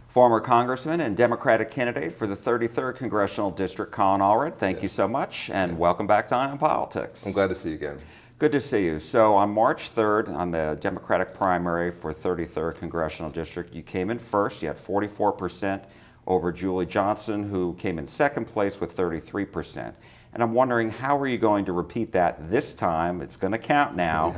Former Congressman and Democratic candidate for the 33rd Congressional District, Colin Allred. Thank you so much, and welcome back to Eye on Politics. I'm glad to see you again. Good to see you. So on March 3rd, on the Democratic primary for 33rd Congressional District, you came in first. You had 44% over Julie Johnson, who came in second place with 33%. And I'm wondering, how are you going to repeat that this time? It's going to count now,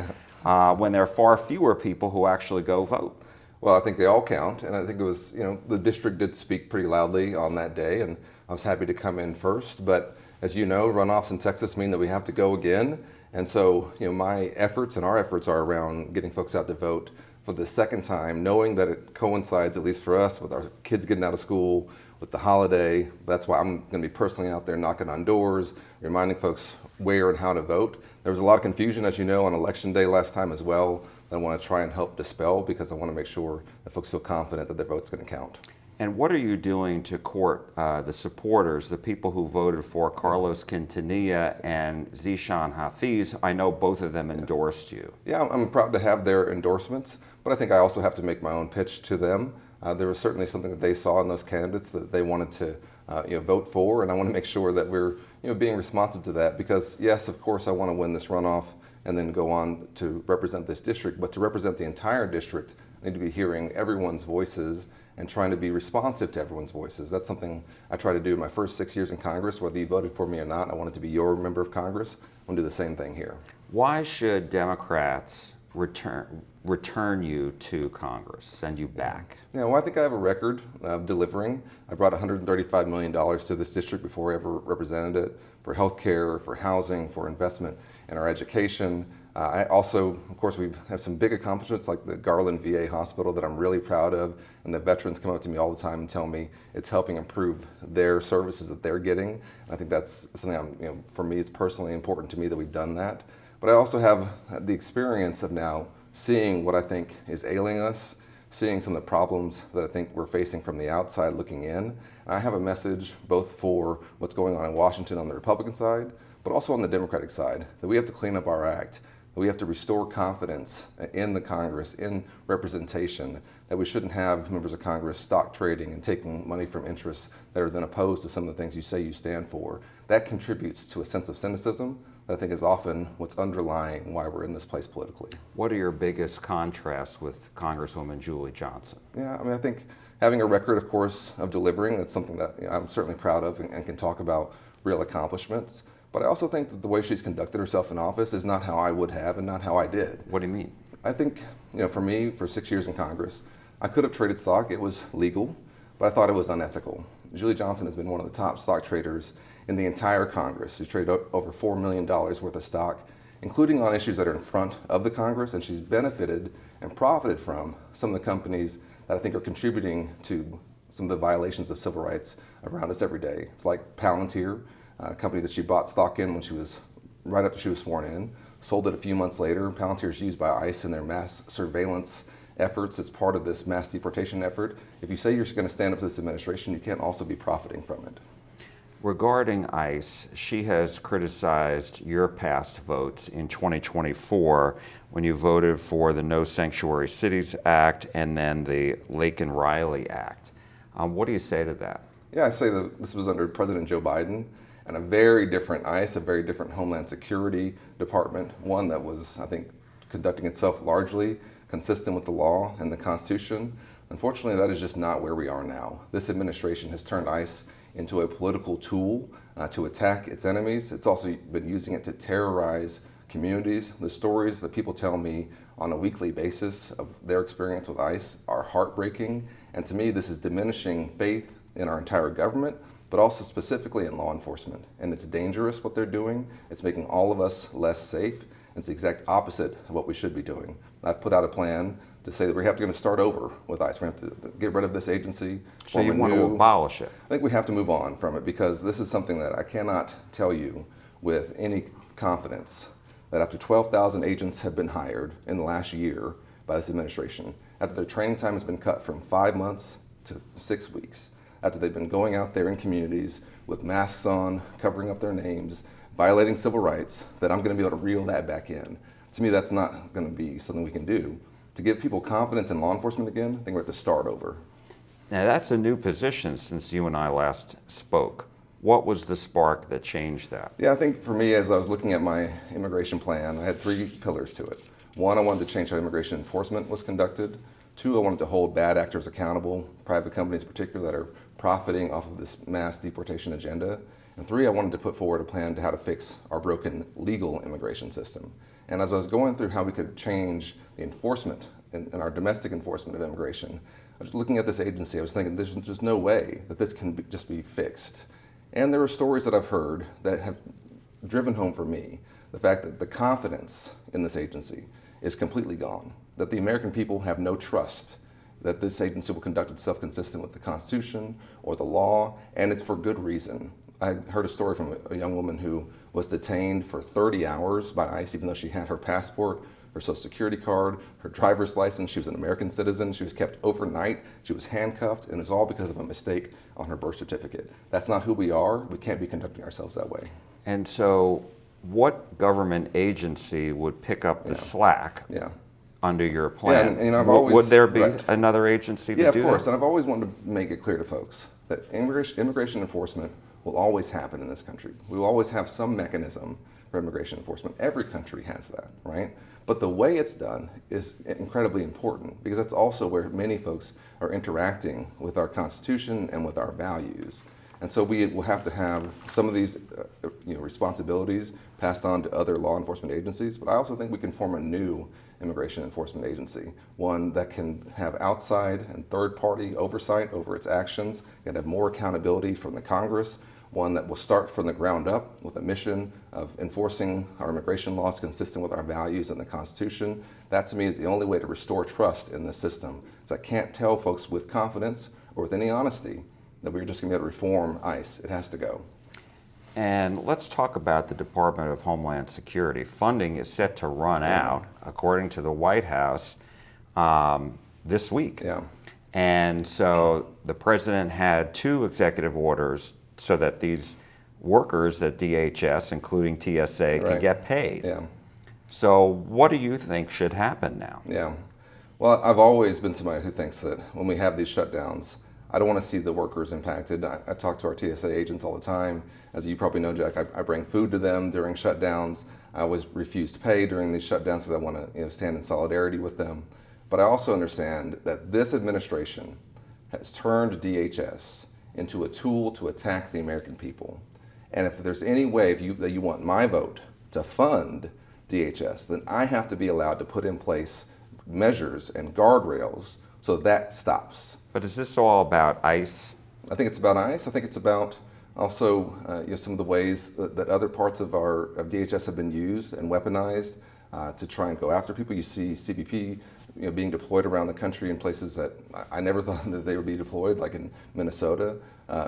when there are far fewer people who actually go vote. Well, I think they all count, and I think it was, the district did speak pretty loudly on that day, and I was happy to come in first. But as you know, runoffs in Texas mean that we have to go again. And so, my efforts and our efforts are around getting folks out to vote for the second time, knowing that it coincides, at least for us, with our kids getting out of school, with the holiday. That's why I'm going to be personally out there knocking on doors, reminding folks where and how to vote. There was a lot of confusion, as you know, on Election Day last time as well, that I want to try and help dispel, because I want to make sure that folks feel confident that their vote's going to count. And what are you doing to court the supporters, the people who voted for Carlos Quintanilla and Zishan Hafiz? I know both of them endorsed you. Yeah, I'm proud to have their endorsements, but I think I also have to make my own pitch to them. There was certainly something that they saw in those candidates that they wanted to vote for, and I want to make sure that we're being responsive to that, because yes, of course, I want to win this runoff and then go on to represent this district, but to represent the entire district, I need to be hearing everyone's voices and trying to be responsive to everyone's voices. That's something I try to do in my first 6 years in Congress. Whether you voted for me or not, I wanted to be your member of Congress. I want to do the same thing here. Why should Democrats return you to Congress, send you back? Yeah, well, I think I have a record of delivering. I brought $135 million to this district before I ever represented it, for health care, for housing, for investment in our education. I also, of course, we have some big accomplishments like the Garland VA hospital that I'm really proud of, and the veterans come up to me all the time and tell me it's helping improve their services that they're getting. And I think that's something for me, it's personally important to me that we've done that. But I also have the experience of now seeing what I think is ailing us, seeing some of the problems that I think we're facing from the outside looking in. And I have a message both for what's going on in Washington on the Republican side, but also on the Democratic side, that we have to clean up our act, that we have to restore confidence in the Congress, in representation, that we shouldn't have members of Congress stock trading and taking money from interests that are then opposed to some of the things you say you stand for. That contributes to a sense of cynicism that I think is often what's underlying why we're in this place politically. What are your biggest contrasts with Congresswoman Julie Johnson? Yeah, I think having a record, of course, of delivering, that's something that I'm certainly proud of and can talk about real accomplishments. But I also think that the way she's conducted herself in office is not how I would have and not how I did. What do you mean? I think, for me, for 6 years in Congress, I could have traded stock. It was legal, but I thought it was unethical. Julie Johnson has been one of the top stock traders in the entire Congress. She's traded over $4 million worth of stock, including on issues that are in front of the Congress, and she's benefited and profited from some of the companies that I think are contributing to some of the violations of civil rights around us every day. It's like Palantir, a company that she bought stock in when she was right after she was sworn in, sold it a few months later. Palantir is used by ICE in their mass surveillance efforts. It's part of this mass deportation effort. If you say you're going to stand up to this administration, you can't also be profiting from it. Regarding ICE, she has criticized your past votes in 2024 when you voted for the No Sanctuary Cities Act and then the Laken Riley Act. What do you say to that? Yeah, I say that this was under President Joe Biden, and a very different ICE, a very different Homeland Security Department, one that was, I think, conducting itself largely consistent with the law and the Constitution. Unfortunately, that is just not where we are now. This administration has turned ICE into a political tool to attack its enemies. It's also been using it to terrorize communities. The stories that people tell me on a weekly basis of their experience with ICE are heartbreaking. And to me, this is diminishing faith in our entire government, but also specifically in law enforcement. And it's dangerous what they're doing. It's making all of us less safe. It's the exact opposite of what we should be doing. I've put out a plan to say that we're going to start over with ICE. We have to get rid of this agency. So you want to abolish it? I think we have to move on from it, because this is something that I cannot tell you with any confidence that after 12,000 agents have been hired in the last year by this administration, after their training time has been cut from 5 months to 6 weeks, after they've been going out there in communities with masks on, covering up their names, violating civil rights, that I'm going to be able to reel that back in. To me, that's not going to be something we can do. To give people confidence in law enforcement again, I think we have to start over. Now, that's a new position since you and I last spoke. What was the spark that changed that? Yeah, I think for me, as I was looking at my immigration plan, I had three pillars to it. One, I wanted to change how immigration enforcement was conducted. Two, I wanted to hold bad actors accountable, private companies in particular that are profiting off of this mass deportation agenda. And three, I wanted to put forward a plan to how to fix our broken legal immigration system. And as I was going through how we could change the enforcement and our domestic enforcement of immigration, I was looking at this agency, I was thinking there's just no way that this can just be fixed. And there are stories that I've heard that have driven home for me the fact that the confidence in this agency is completely gone, that the American people have no trust that this agency will conduct itself consistent with the Constitution or the law, and it's for good reason. I heard a story from a young woman who was detained for 30 hours by ICE, even though she had her passport, her social security card, her driver's license. She was an American citizen. She was kept overnight. She was handcuffed, and it's all because of a mistake on her birth certificate. That's not who we are. We can't be conducting ourselves that way. And so what government agency would pick up the slack under your plan? Yeah, and I've always, would there be another agency to do that? Yeah, of course. And I've always wanted to make it clear to folks that immigration enforcement will always happen in this country. We will always have some mechanism for immigration enforcement. Every country has that, right? But the way it's done is incredibly important because that's also where many folks are interacting with our Constitution and with our values. And so we will have to have some of these responsibilities passed on to other law enforcement agencies, but I also think we can form a new immigration enforcement agency, one that can have outside and third-party oversight over its actions, can have more accountability from the Congress, one that will start from the ground up with a mission of enforcing our immigration laws consistent with our values and the Constitution. That, to me, is the only way to restore trust in the system. So I can't tell folks with confidence or with any honesty that we're just going to be able to reform ICE. It has to go. And let's talk about the Department of Homeland Security. Funding is set to run out, according to the White House, this week. Yeah. And so the president had 2 executive orders so that these workers at DHS, including TSA, can get paid. Yeah. So what do you think should happen now? Yeah. Well, I've always been somebody who thinks that when we have these shutdowns, I don't want to see the workers impacted. I talk to our TSA agents all the time. As you probably know, Jack, I bring food to them during shutdowns. I was refused pay during these shutdowns because I want to stand in solidarity with them. But I also understand that this administration has turned DHS into a tool to attack the American people. And if there's any way that you want my vote to fund DHS, then I have to be allowed to put in place measures and guardrails so that stops. But is this all about ICE? I think it's about ICE. I think it's about also some of the ways that other parts of DHS have been used and weaponized to try and go after people. You see CBP being deployed around the country in places that I never thought that they would be deployed, like in Minnesota.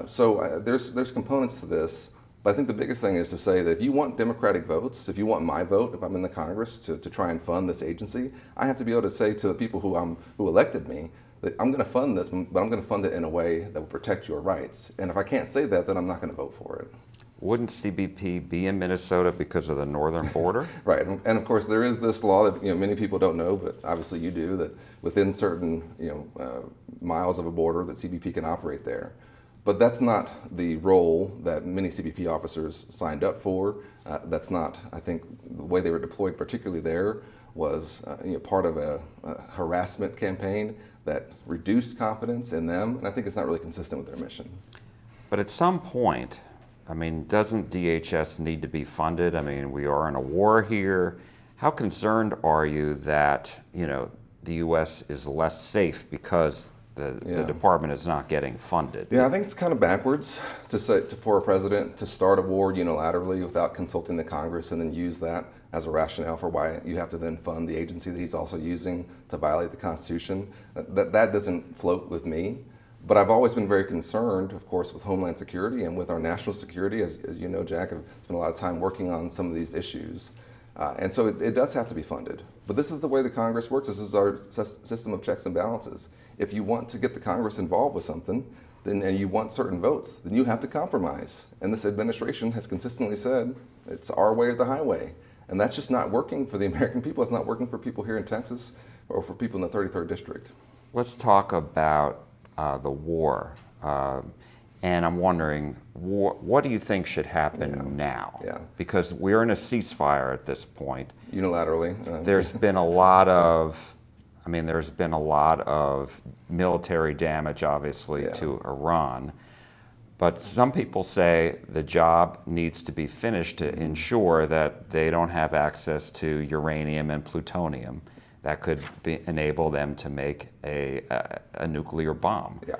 So there's components to this. But I think the biggest thing is to say that if you want Democratic votes, if you want my vote, if I'm in the Congress to try and fund this agency, I have to be able to say to the people who elected me that I'm going to fund this, but I'm going to fund it in a way that will protect your rights. And if I can't say that, then I'm not going to vote for it. Wouldn't CBP be in Minnesota because of the northern border? Right, and of course there is this law that many people don't know, but obviously you do, that within certain miles of a border that CBP can operate there. But that's not the role that many CBP officers signed up for. That's not, I think, the way they were deployed, particularly there, was part of a harassment campaign that reduced confidence in them, and I think it's not really consistent with their mission. But at some point, I mean, doesn't DHS need to be funded? I mean, we are in a war here. How concerned are you that, the U.S. is less safe because the department is not getting funded? Yeah, I think it's kind of backwards for a president to start a war unilaterally without consulting the Congress and then use that as a rationale for why you have to then fund the agency that he's also using to violate the Constitution. That doesn't float with me. But I've always been very concerned, of course, with Homeland Security and with our national security. As you know, Jack, I've spent a lot of time working on some of these issues. And so it does have to be funded. But this is the way the Congress works. This is our system of checks and balances. If you want to get the Congress involved with something, and you want certain votes, then you have to compromise. And this administration has consistently said, it's our way or the highway. And that's just not working for the American people. It's not working for people here in Texas or for people in the 33rd District. Let's talk about the war. And I'm wondering, what do you think should happen now? Yeah. Because we're in a ceasefire at this point. Unilaterally. There's been a lot of, there's been a lot of military damage, obviously, to Iran. But some people say the job needs to be finished to ensure that they don't have access to uranium and plutonium that could enable them to make a nuclear bomb. Yeah.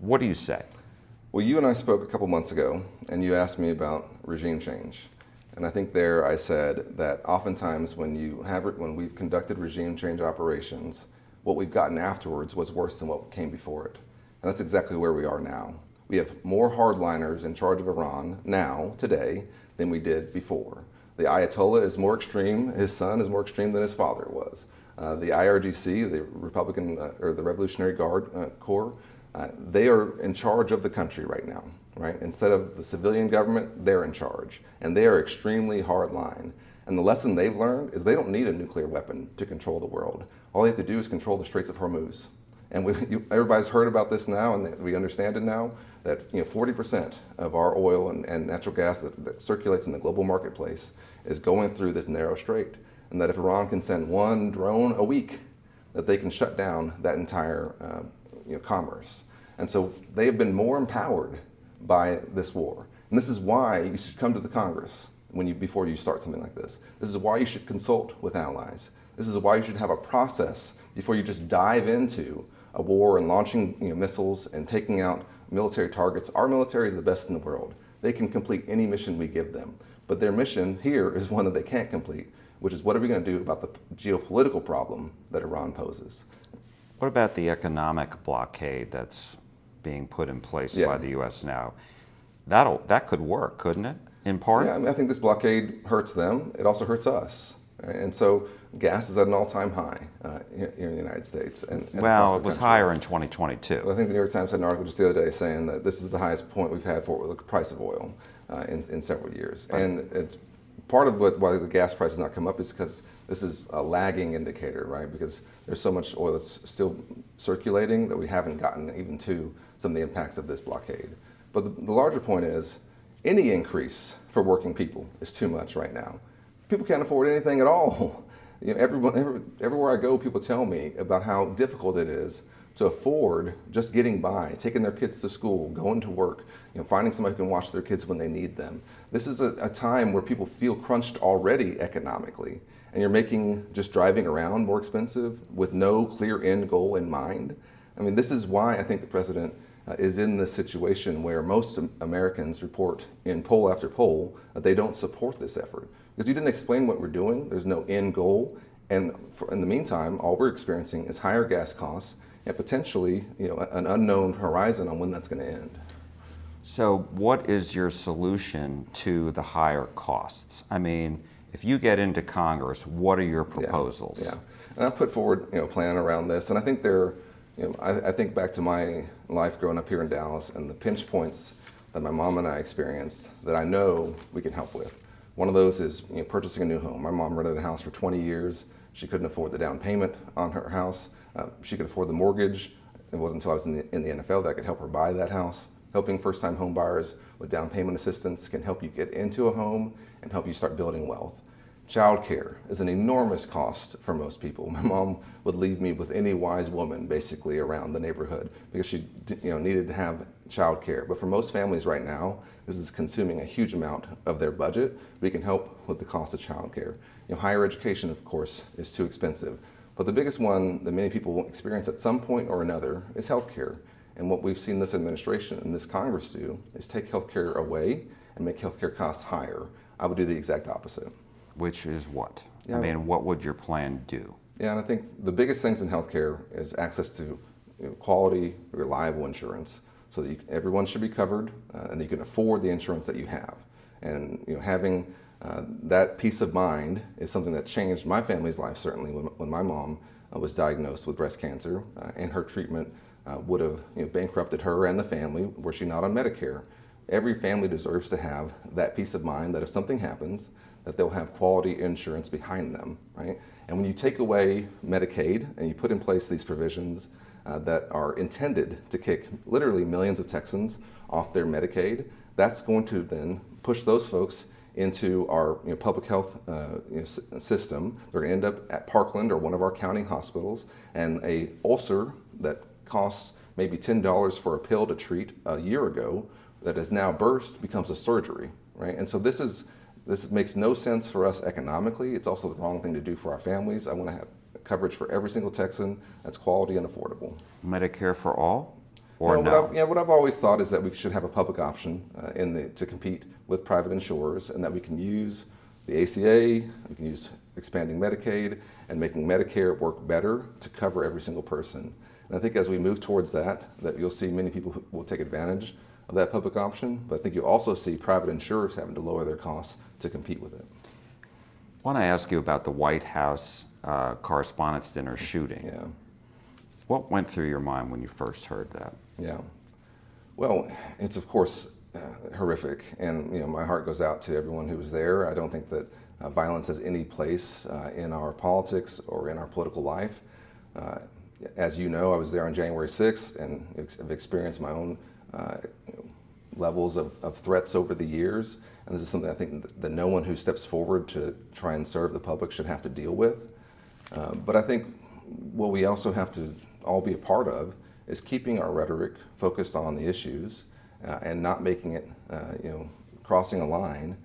What do you say? Well, you and I spoke a couple months ago, and you asked me about regime change. And I think there I said that oftentimes when we've conducted regime change operations, what we've gotten afterwards was worse than what came before it. And that's exactly where we are now. We have more hardliners in charge of Iran now, today, than we did before. The Ayatollah is more extreme, his son is more extreme than his father was. The IRGC, the the Revolutionary Guard Corps, they are in charge of the country right now, right? Instead of the civilian government, they're in charge. And they are extremely hardline. And the lesson they've learned is they don't need a nuclear weapon to control the world. All they have to do is control the Straits of Hormuz. And everybody's heard about this now, and we understand it now, that 40% of our oil and natural gas that circulates in the global marketplace is going through this narrow strait. And that if Iran can send one drone a week, that they can shut down that entire commerce. And so they have been more empowered by this war. And this is why you should come to the Congress before you start something like this. This is why you should consult with allies. This is why you should have a process before you just dive into a war and launching missiles and taking out military targets. Our military is the best in the world. They can complete any mission we give them. But their mission here is one that they can't complete, which is what are we going to do about the geopolitical problem that Iran poses? What about the economic blockade that's being put in place by the U.S. now? That could work, couldn't it, in part? Yeah, I think this blockade hurts them. It also hurts us. Right? And so gas is at an all-time high here in the United States. And well, it was higher in 2022. Well, I think the New York Times had an article just the other day saying that this is the highest point we've had for the price of oil in several years. Right. And it's part of why the gas price has not come up is because this is a lagging indicator, right? Because there's so much oil that's still circulating that we haven't gotten even to some of the impacts of this blockade. But the larger point is any increase for working people is too much right now. People can't afford anything at all. Everywhere I go, people tell me about how difficult it is to afford just getting by, taking their kids to school, going to work, finding somebody who can watch their kids when they need them. This is a time where people feel crunched already economically, and you're making just driving around more expensive with no clear end goal in mind. This is why I think the president is in this situation where most Americans report in poll after poll that they don't support this effort. Because you didn't explain what we're doing, there's no end goal, and in the meantime, all we're experiencing is higher gas costs and potentially an unknown horizon on when that's going to end. So what is your solution to the higher costs? If you get into Congress, what are your proposals? Yeah. And I've put forward a plan around this, and I think I think back to my life growing up here in Dallas and the pinch points that my mom and I experienced that I know we can help with. One of those is purchasing a new home. My mom rented a house for 20 years. She couldn't afford the down payment on her house. She could afford the mortgage. It wasn't until I was in the NFL that I could help her buy that house. Helping first-time home buyers with down payment assistance can help you get into a home and help you start building wealth. Childcare is an enormous cost for most people. My mom would leave me with any wise woman basically around the neighborhood because she needed to have childcare. But for most families right now, this is consuming a huge amount of their budget. We can help with the cost of childcare. Higher education, of course, is too expensive. But the biggest one that many people experience at some point or another is healthcare. And what we've seen this administration and this Congress do is take healthcare away and make healthcare costs higher. I would do the exact opposite. Which is what? Yeah. What would your plan do? Yeah, and I think the biggest things in healthcare is access to quality, reliable insurance, so that everyone should be covered and you can afford the insurance that you have. And having that peace of mind is something that changed my family's life, certainly when my mom was diagnosed with breast cancer, and her treatment would have bankrupted her and the family were she not on Medicare. Every family deserves to have that peace of mind that if something happens, that they'll have quality insurance behind them, right? And when you take away Medicaid and you put in place these provisions that are intended to kick literally millions of Texans off their Medicaid. That's going to then push those folks into our public health system. They're going to end up at Parkland or one of our county hospitals, and a ulcer that costs maybe $10 for a pill to treat a year ago that has now burst becomes a surgery, right? And so this makes no sense for us economically. It's also the wrong thing to do for our families. I want to have coverage for every single Texan that's quality and affordable. Medicare for all, or no? What I've always thought is that we should have a public option to compete with private insurers, and that we can use the ACA, we can use expanding Medicaid, and making Medicare work better to cover every single person. And I think as we move towards that you'll see many people who will take advantage of that public option, but I think you'll also see private insurers having to lower their costs to compete with it. I want to ask you about the White House Correspondents' Dinner shooting. Yeah. What went through your mind when you first heard that? Yeah. Well, it's of course horrific, and my heart goes out to everyone who was there. I don't think that violence has any place in our politics or in our political life. As you know, I was there on January 6th and have experienced my own levels of threats over the years. And this is something I think that no one who steps forward to try and serve the public should have to deal with. But I think what we also have to all be a part of is keeping our rhetoric focused on the issues and not making it, crossing a line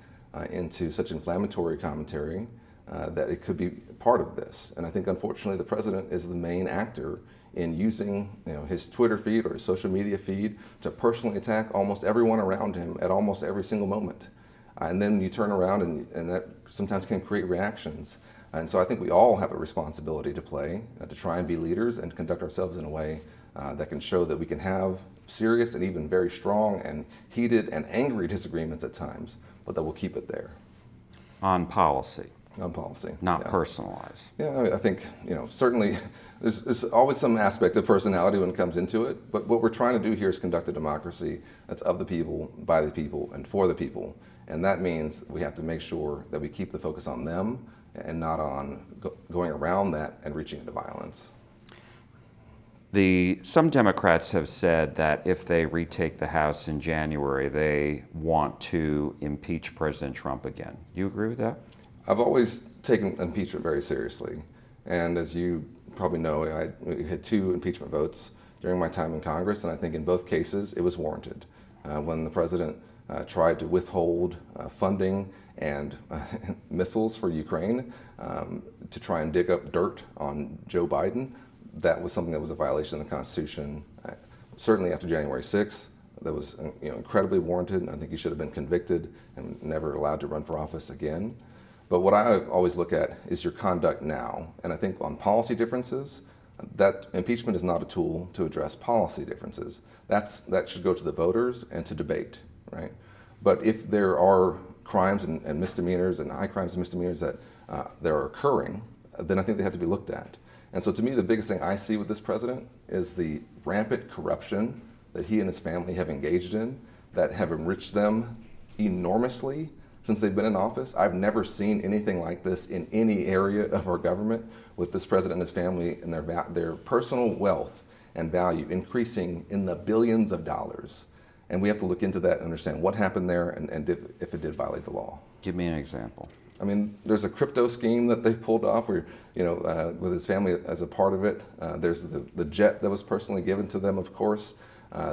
into such inflammatory commentary that it could be part of this. And I think unfortunately the president is the main actor in using his Twitter feed or his social media feed to personally attack almost everyone around him at almost every single moment. And then you turn around and that sometimes can create reactions. And so I think we all have a responsibility to play, to try and be leaders and conduct ourselves in a way that can show that we can have serious and even very strong and heated and angry disagreements at times, but that we'll keep it there. On policy. On policy. Not personalized. Yeah, I think, certainly there's always some aspect of personality when it comes into it, but what we're trying to do here is conduct a democracy that's of the people, by the people, and for the people. And that means we have to make sure that we keep the focus on them and not on going around that and reaching into violence. Some Democrats have said that if they retake the House in January, they want to impeach President Trump again. Do you agree with that? I've always taken impeachment very seriously. And as you probably know, I had 2 impeachment votes during my time in Congress, and I think in both cases it was warranted. When the president tried to withhold funding and missiles for Ukraine to try and dig up dirt on Joe Biden, that was something that was a violation of the Constitution. Certainly after January 6th, that was incredibly warranted, and I think he should have been convicted and never allowed to run for office again. But what I always look at is your conduct now. And I think on policy differences, that impeachment is not a tool to address policy differences. That should go to the voters and to debate, right? But if there are crimes and misdemeanors and high crimes and misdemeanors that are occurring, then I think they have to be looked at. And so to me, the biggest thing I see with this president is the rampant corruption that he and his family have engaged in that have enriched them enormously since they've been in office. I've never seen anything like this in any area of our government, with this president and his family and their personal wealth and value increasing in the billions of dollars. And we have to look into that and understand what happened there and if it did violate the law. Give me an example. I mean, there's a crypto scheme that they've pulled off where, with his family as a part of it. There's the jet that was personally given to them, of course.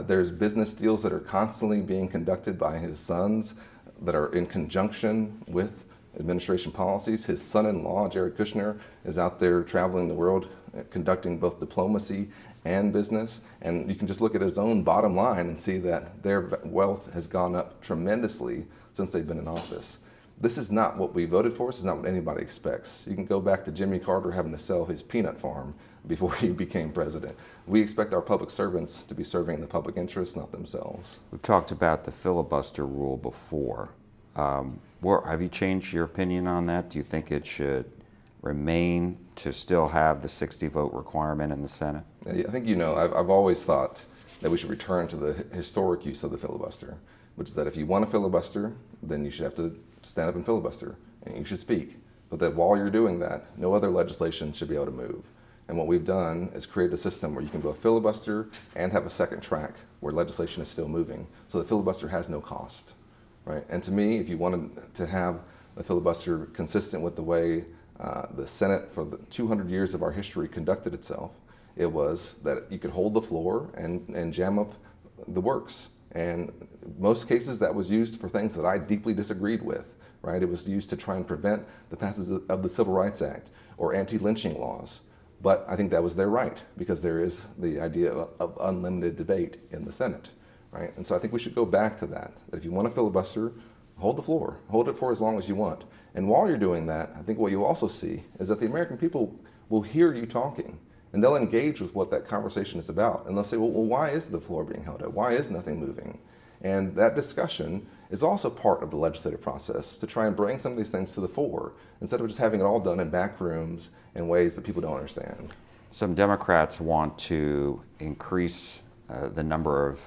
There's business deals that are constantly being conducted by his sons that are in conjunction with administration policies. His son-in-law, Jared Kushner, is out there traveling the world, conducting both diplomacy and business. And you can just look at his own bottom line and see that their wealth has gone up tremendously since they've been in office. This is not what we voted for. This is not what anybody expects. You can go back to Jimmy Carter having to sell his peanut farm before he became president. We expect our public servants to be serving the public interest, not themselves. We've talked about the filibuster rule before. Have you changed your opinion on that? Do you think it should remain to still have the 60-vote requirement in the Senate? I think I've always thought that we should return to the historic use of the filibuster, which is that if you want to filibuster, then you should have to stand up and filibuster, and you should speak. But that while you're doing that, no other legislation should be able to move. And what we've done is create a system where you can both filibuster and have a second track where legislation is still moving. So the filibuster has no cost, right? And to me, if you wanted to have a filibuster consistent with the way the Senate for the 200 years of our history conducted itself, it was that you could hold the floor and jam up the works. And most cases that was used for things that I deeply disagreed with, right? It was used to try and prevent the passage of the Civil Rights Act or anti-lynching laws. But I think that was their right, because there is the idea of unlimited debate in the Senate, right? And so I think we should go back to that if you want to filibuster, hold the floor, hold it for as long as you want. And while you're doing that, I think what you'll also see is that the American people will hear you talking, and they'll engage with what that conversation is about. And they'll say, well, why is the floor being held up? Why is nothing moving? And that discussion is also part of the legislative process to try and bring some of these things to the fore, instead of just having it all done in back rooms in ways that people don't understand. Some Democrats want to increase the number of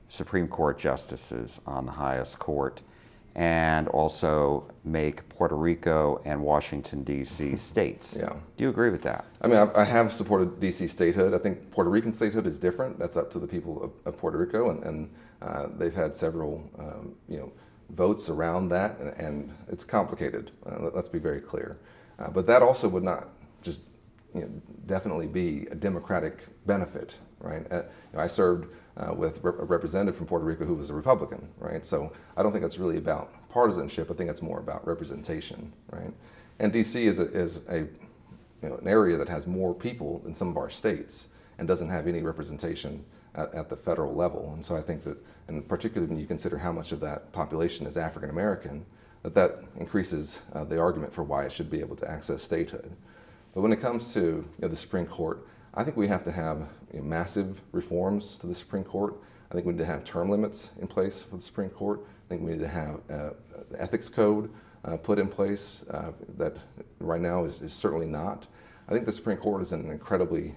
Supreme Court justices on the highest court, and also make Puerto Rico and Washington, D.C. states. Yeah. Do you agree with that? I mean, I have supported D.C. statehood. I think Puerto Rican statehood is different. That's up to the people of Puerto Rico, and they've had several votes around that, and it's complicated. Let's be very clear. But that also would not just definitely be a Democratic benefit, right? I served with a representative from Puerto Rico who was a Republican, right? So I don't think it's really about partisanship. I think it's more about representation, right? And D.C. is an area that has more people than some of our states and doesn't have any representation at the federal level. And so I think that, and particularly when you consider how much of that population is African American, that increases the argument for why it should be able to access statehood. But when it comes to the Supreme Court, I think we have to have massive reforms to the Supreme Court. I think we need to have term limits in place for the Supreme Court. I think we need to have the ethics code put in place that right now is certainly not. I think the Supreme Court is in an incredibly,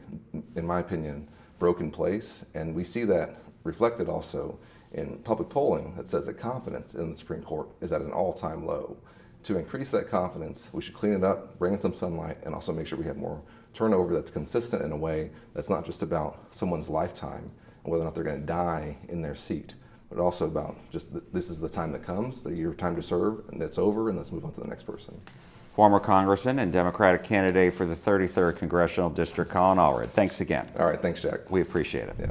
in my opinion, broken place, and we see that reflected also in public polling that says that confidence in the Supreme Court is at an all-time low. To increase that confidence, we should clean it up, bring in some sunlight, and also make sure we have more turnover that's consistent in a way that's not just about someone's lifetime and whether or not they're going to die in their seat, but also about just this is the time that comes, your time to serve, and that's over, and let's move on to the next person. Former Congressman and Democratic candidate for the 33rd Congressional District, Colin Allred. Thanks again. All right, thanks, Jack. We appreciate it. Yeah.